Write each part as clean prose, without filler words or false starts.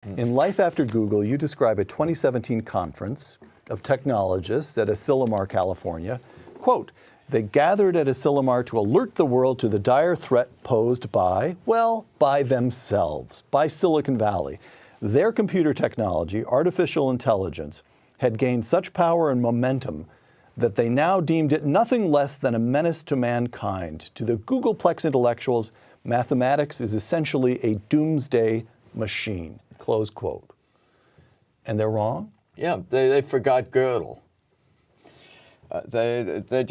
In Life After Google, you describe a 2017 conference of technologists at Asilomar, California. Quote, they gathered at Asilomar to alert the world to the dire threat posed by, well, by themselves, by Silicon Valley. Their computer technology, artificial intelligence, had gained such power and momentum that they now deemed it nothing less than a menace to mankind. To the Googleplex intellectuals, mathematics is essentially a doomsday machine, close quote. And they're wrong? Yeah, they forgot Gilder. They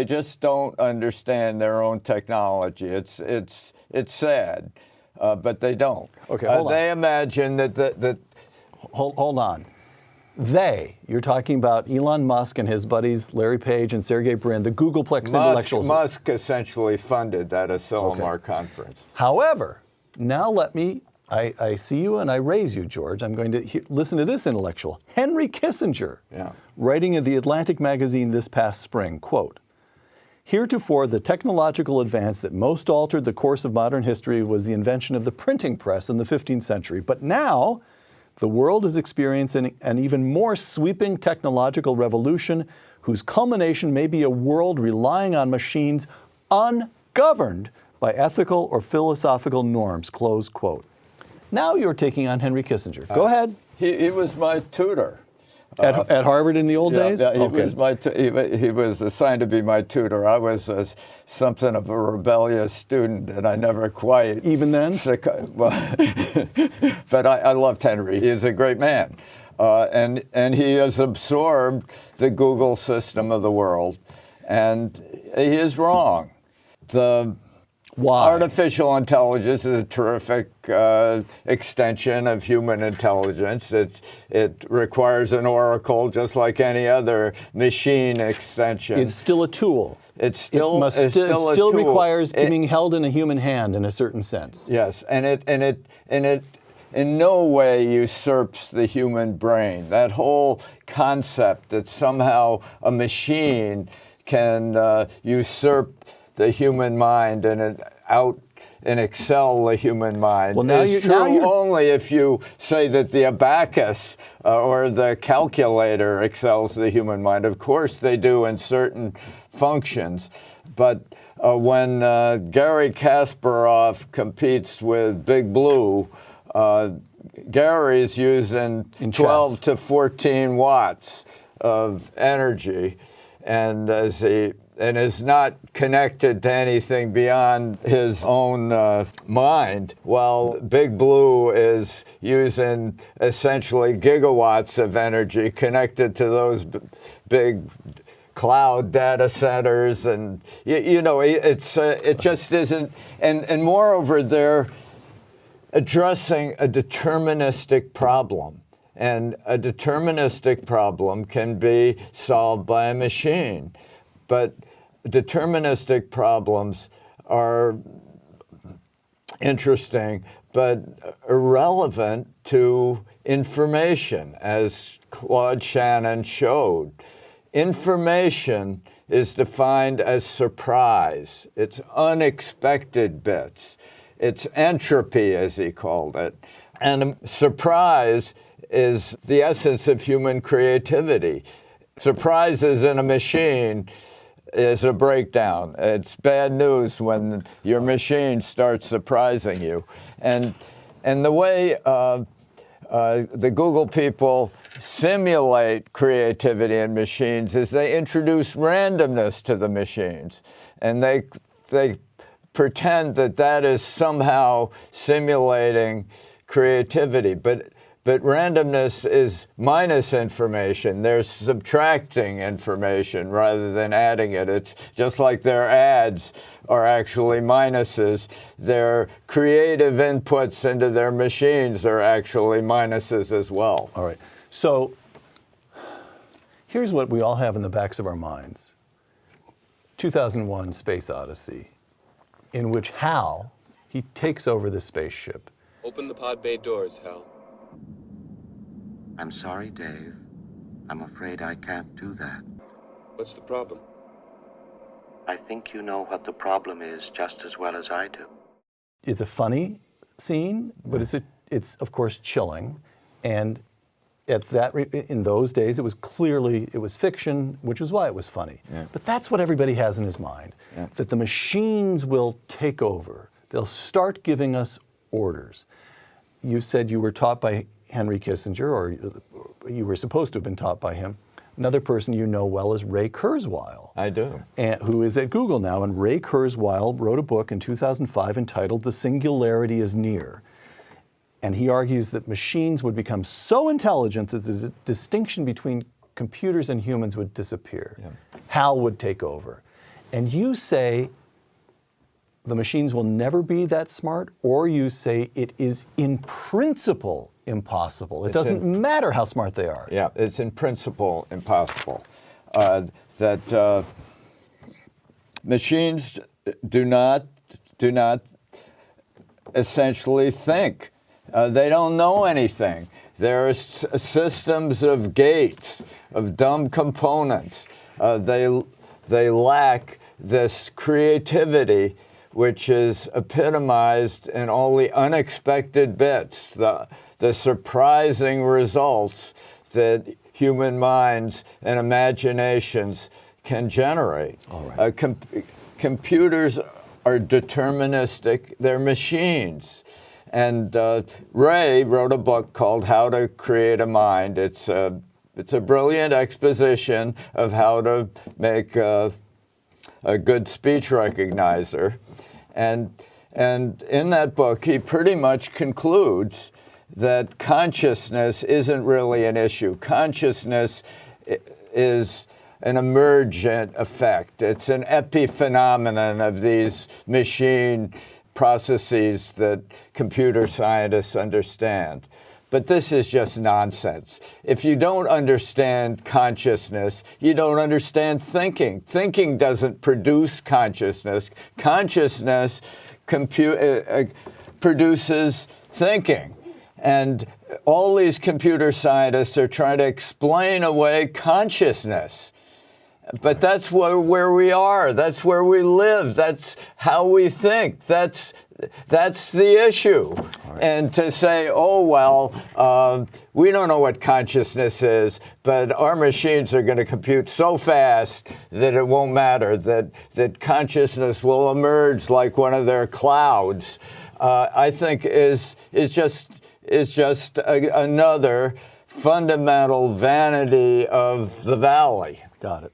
just don't understand their own technology. It's sad, but they don't. Okay, hold on. They imagine that. Hold on. You're talking about Elon Musk and his buddies Larry Page and Sergey Brin, the Googleplex intellectuals. Musk essentially funded that Asilomar conference. However, now I see you and I raise you, George. I'm going to listen to this intellectual, Henry Kissinger, writing in The Atlantic magazine this past spring, quote, heretofore, the technological advance that most altered the course of modern history was the invention of the printing press in the 15th century. But now, the world is experiencing an even more sweeping technological revolution whose culmination may be a world relying on machines ungoverned by ethical or philosophical norms, close quote. Now you're taking on Henry Kissinger. Go ahead. He was my tutor. At Harvard in the old days? Yeah, he was assigned to be my tutor. I was something of a rebellious student, and I never quite... Even then? But I loved Henry. He is a great man. And he has absorbed the Google system of the world, and he is wrong. Why? Artificial intelligence is a terrific extension of human intelligence. It requires an oracle just like any other machine extension. It's still a tool. It still requires being held in a human hand in a certain sense. Yes, and it in no way usurps the human brain. That whole concept that somehow a machine can usurp the human mind and excel the human mind is true only if you say that the abacus or the calculator excels the human mind. Of course they do in certain functions, but when Garry Kasparov competes with Big Blue, Gary's using 12 to 14 watts of energy, and is not connected to anything beyond his own mind, while Big Blue is using essentially gigawatts of energy connected to those big cloud data centers, and it just isn't. And moreover, they're addressing a deterministic problem. And a deterministic problem can be solved by a machine. But deterministic problems are interesting, but irrelevant to information, as Claude Shannon showed. Information is defined as surprise. It's unexpected bits. It's entropy, as he called it. And surprise is the essence of human creativity. Surprises in a machine is a breakdown. It's bad news when your machine starts surprising you. And the way the Google people simulate creativity in machines is they introduce randomness to the machines. And they pretend that is somehow simulating creativity. But randomness is minus information. They're subtracting information rather than adding it. It's just like their ads are actually minuses. Their creative inputs into their machines are actually minuses as well. All right. So here's what we all have in the backs of our minds. 2001 Space Odyssey, in which Hal, he takes over the spaceship. Open the pod bay doors, Hal. I'm sorry, Dave. I'm afraid I can't do that. What's the problem? I think you know what the problem is just as well as I do. It's a funny scene, but it's a it's of course chilling, and in those days, it was fiction, which is why it was funny. Yeah. But that's what everybody has in his mind, that the machines will take over. They'll start giving us orders. You said you were taught by Henry Kissinger, or you were supposed to have been taught by him. Another person you know well is Ray Kurzweil. I do. Who is at Google now. And Ray Kurzweil wrote a book in 2005 entitled The Singularity is Near. And he argues that machines would become so intelligent that the distinction between computers and humans would disappear. Yeah. Hal would take over. And you say the machines will never be that smart, or you say it is in principle impossible. It doesn't matter how smart they are. Yeah, it's in principle impossible. That machines do not essentially think. They don't know anything. There are systems of gates, of dumb components. They lack this creativity, which is epitomized in all the unexpected bits, the surprising results that human minds and imaginations can generate. All right. Computers are deterministic. They're machines. And Ray wrote a book called How to Create a Mind. It's a brilliant exposition of how to make a good speech recognizer. And in that book, he pretty much concludes that consciousness isn't really an issue. Consciousness is an emergent effect. It's an epiphenomenon of these machine processes that computer scientists understand. But this is just nonsense. If you don't understand consciousness, you don't understand thinking. Thinking doesn't produce consciousness. Consciousness produces thinking. And all these computer scientists are trying to explain away consciousness. But that's where we are. That's where we live. That's how we think. That's the issue. Right. And to say, oh, well, we don't know what consciousness is, but our machines are going to compute so fast that it won't matter, that consciousness will emerge like one of their clouds, I think is just another fundamental vanity of the valley. Got it.